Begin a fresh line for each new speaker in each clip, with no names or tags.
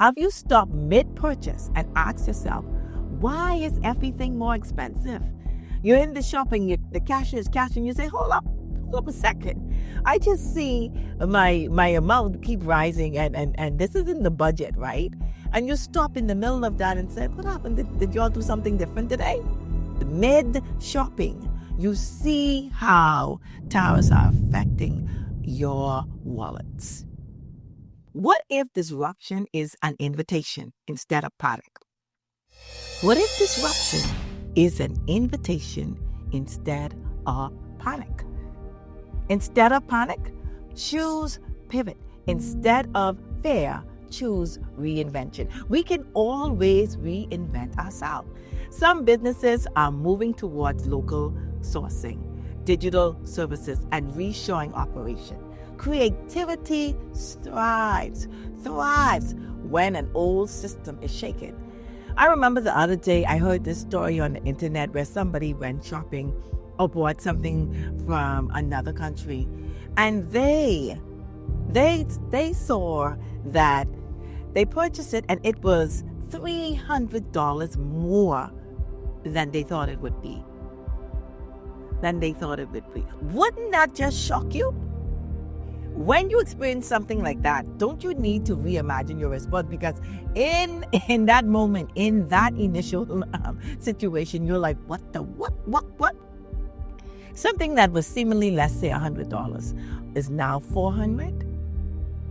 Have you stopped mid-purchase and asked yourself, why is everything more expensive? You're in the shopping, the cashier is cashing, you say, hold up a second. I just see my amount keep rising and this is in the budget, right? And you stop in the middle of that and say, what happened? Did y'all do something different today? Mid-shopping, you see how tariffs are affecting your wallets. What if disruption is an invitation instead of panic? What if disruption is an invitation instead of panic? Instead of panic, choose pivot. Instead of fear, choose reinvention. We can always reinvent ourselves. Some businesses are moving towards local sourcing, digital services, and reshoring operation. Creativity thrives when an old system is shaken. I remember the other day I heard this story on the internet where somebody went shopping or bought something from another country, and they saw that they purchased it and it was $300 more than they thought it would be. Wouldn't that just shock you? When you experience something like that, don't you need to reimagine your response? Because in that moment, in that initial situation, you're like, what? Something that was seemingly, let's say, $100 is now $400.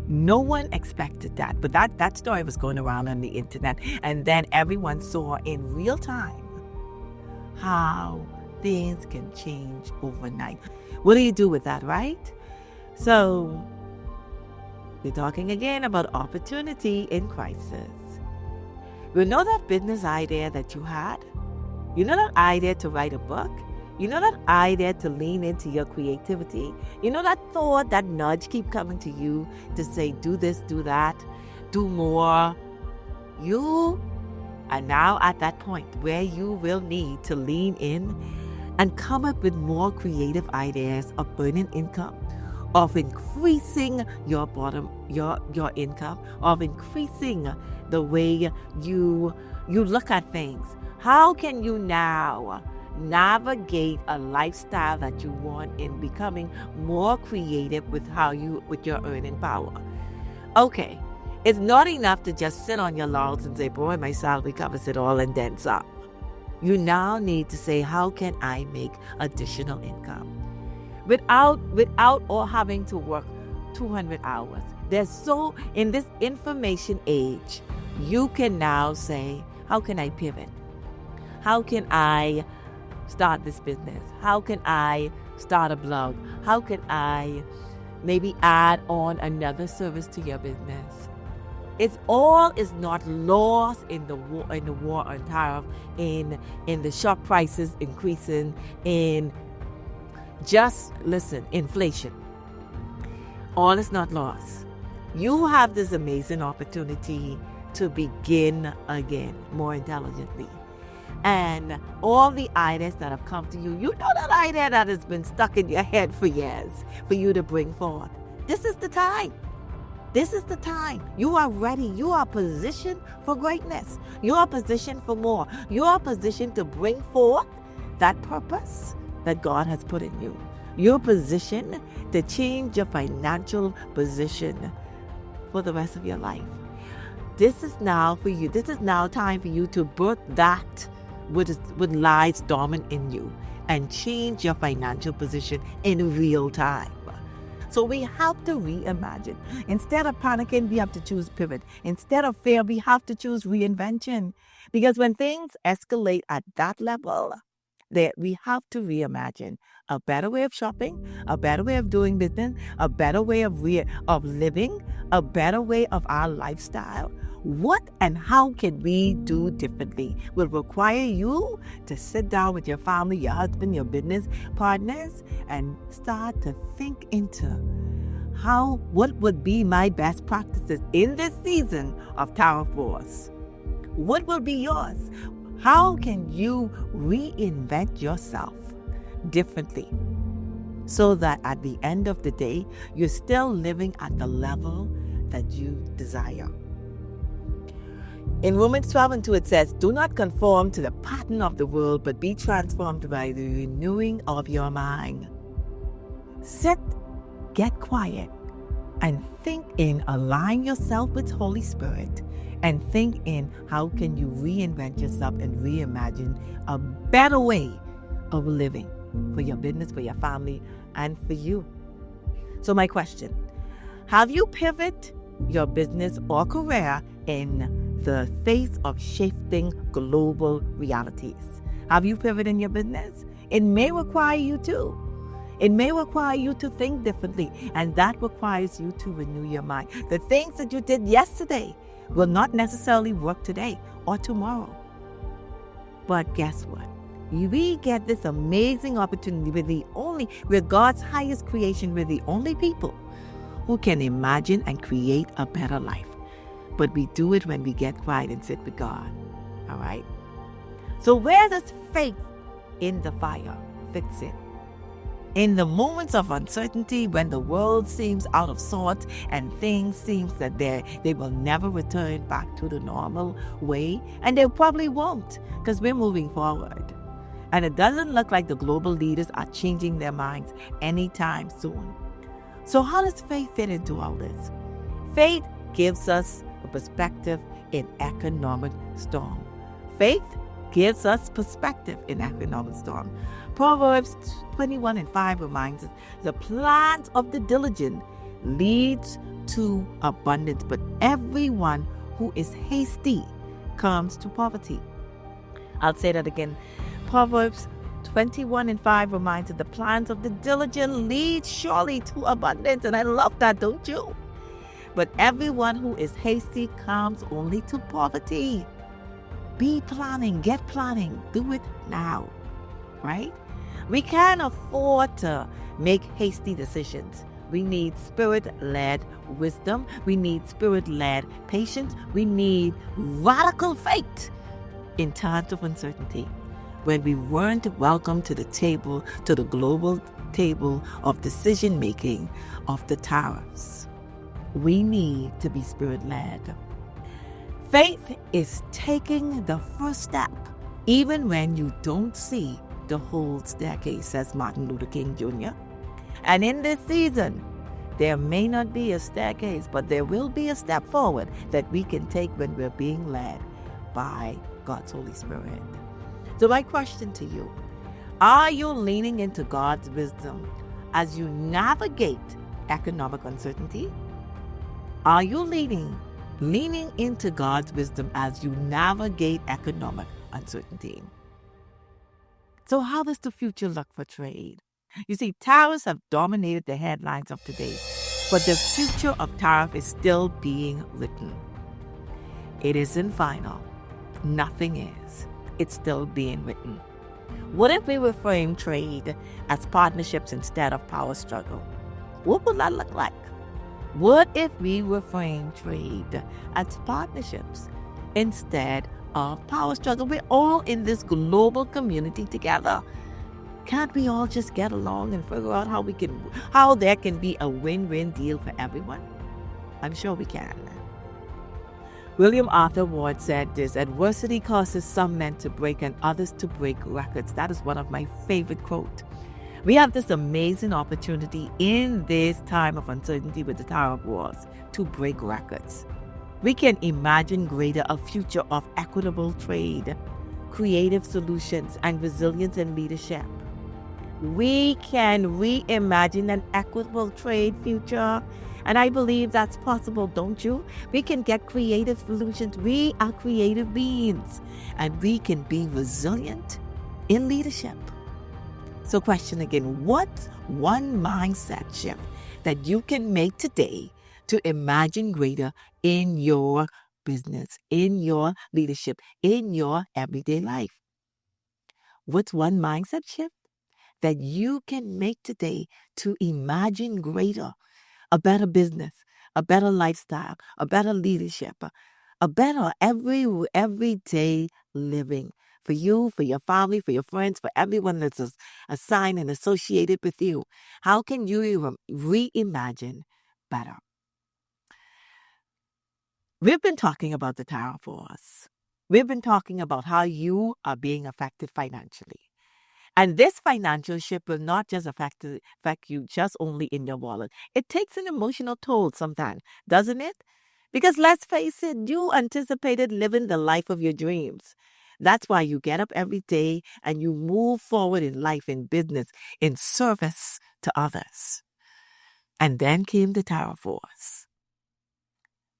No one expected that. But that story was going around on the internet. And then everyone saw in real time how things can change overnight. What do you do with that, right? So, we're talking again about opportunity in crisis. You know that business idea that you had? You know that idea to write a book? You know that idea to lean into your creativity? You know that thought, that nudge keep coming to you to say, do this, do that, do more? You are now at that point where you will need to lean in and come up with more creative ideas of earning income, of increasing your income, of increasing the way you look at things. How can you now navigate a lifestyle that you want in becoming more creative with your earning power? Okay, it's not enough to just sit on your laurels and say, boy, my salary covers it all and then some. You now need to say, how can I make additional income? Without or having to work 200 hours. In this information age, you can now say, how can I pivot? How can I start this business? How can I start a blog? How can I maybe add on another service to your business? It's all is not lost in the war on tariff, in the shop prices increasing, in just listen, inflation. All is not lost. You have this amazing opportunity to begin again more intelligently. And all the ideas that have come to you, you know that idea that has been stuck in your head for years for you to bring forth. This is the time. This is the time. You are ready. You are positioned for greatness. You are positioned for more. You are positioned to bring forth that purpose that God has put in you. You're positioned to change your financial position for the rest of your life. This is now for you. This is now time for you to birth that what lies dormant in you and change your financial position in real time. So we have to reimagine. Instead of panicking, we have to choose pivot. Instead of fear, we have to choose reinvention. Because when things escalate at that level, we have to reimagine a better way of shopping, a better way of doing business, a better way of living, a better way of our lifestyle. What and how can we do differently will require you to sit down with your family, your husband, your business partners, and start to think into what would be my best practices in this season of tariff wars. What will be yours? How can you reinvent yourself differently so that at the end of the day, you're still living at the level that you desire? In Romans 12:2, it says, "Do not conform to the pattern of the world, but be transformed by the renewing of your mind." Sit, get quiet, and think in align yourself with Holy Spirit, and think in how can you reinvent yourself and reimagine a better way of living for your business, for your family, and for you. So my question, have you pivoted your business or career in the face of shifting global realities? Have you pivoted in your business? It may require you to. It may require you to think differently, and that requires you to renew your mind. The things that you did yesterday will not necessarily work today or tomorrow. But guess what? We get this amazing opportunity. We're God's highest creation. We're the only people who can imagine and create a better life. But we do it when we get quiet and sit with God. All right? So where does faith in the fire fits in? In the moments of uncertainty, when the world seems out of sorts and things seem that they will never return back to the normal way, and they probably won't, because we're moving forward. And it doesn't look like the global leaders are changing their minds anytime soon. So how does faith fit into all this? Faith gives us a perspective in economic storm. Faith gives us perspective in economic storm. Proverbs 21:5 reminds us, the plans of the diligent leads to abundance, but everyone who is hasty comes to poverty. I'll say that again. Proverbs 21:5 reminds us, the plans of the diligent lead surely to abundance. And I love that, don't you? But everyone who is hasty comes only to poverty. Be planning, get planning, do it now, right? We can't afford to make hasty decisions. We need spirit-led wisdom. We need spirit-led patience. We need radical faith in times of uncertainty. When we weren't welcome to the table, to the global table of decision-making of the tariffs, we need to be spirit-led. Faith is taking the first step, even when you don't see the whole staircase, says Martin Luther King Jr. And in this season, there may not be a staircase, but there will be a step forward that we can take when we're being led by God's Holy Spirit. So my question to you, are you leaning into God's wisdom as you navigate economic uncertainty? Are you leaning into God's wisdom as you navigate economic uncertainty? So how does the future look for trade? You see, tariffs have dominated the headlines of today, but the future of tariff is still being written. It isn't final. Nothing is. It's still being written. What if we reframe trade as partnerships instead of power struggle? What would that look like? What if we reframe trade as partnerships instead of power struggle? We're all in this global community together. Can't we all just get along and figure out how there can be a win-win deal for everyone? I'm sure we can. William Arthur Ward said this, adversity causes some men to break and others to break records. That is one of my favorite quotes. We have this amazing opportunity in this time of uncertainty with the tariff wars to break records. We can imagine a future of equitable trade, creative solutions, and resilience in leadership. We can reimagine an equitable trade future, and I believe that's possible, don't you? We can get creative solutions. We are creative beings, and we can be resilient in leadership. So question again, what's one mindset shift that you can make today to imagine greater in your business, in your leadership, in your everyday life? What's one mindset shift that you can make today to imagine greater, a better business, a better lifestyle, a better leadership, a better everyday living for you, for your family, for your friends, for everyone that's assigned and associated with you? How can you reimagine better? We've been talking about the Tower Force. We've been talking about how you are being affected financially. And this financial shift will not just affect you just only in your wallet. It takes an emotional toll sometimes, doesn't it? Because let's face it, you anticipated living the life of your dreams. That's why you get up every day and you move forward in life, in business, in service to others. And then came the Tower Force.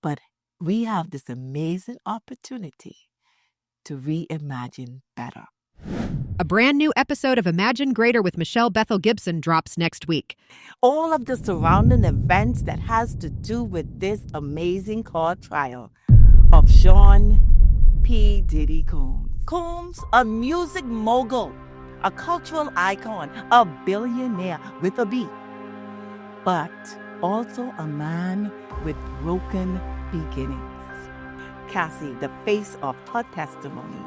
But we have this amazing opportunity to reimagine better.
A brand new episode of Imagine Greater with Michelle Bethel-Gibson drops next week.
All of the surrounding events that has to do with this amazing court trial of Sean P. Diddy Combs. Combs, a music mogul, a cultural icon, a billionaire with a B, but also a man with broken beginnings. Cassie, the face of her testimony.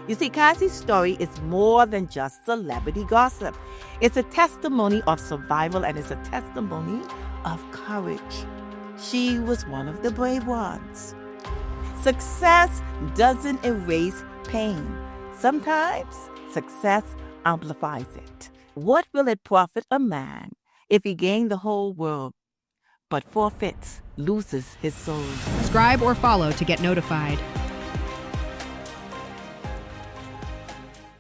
You see, Cassie's story is more than just celebrity gossip. It's a testimony of survival, and it's a testimony of courage. She was one of the brave ones. Success doesn't erase pain. Sometimes success amplifies it. What will it profit a man if he gained the whole world but forfeits, loses his soul?
Subscribe or follow to get notified.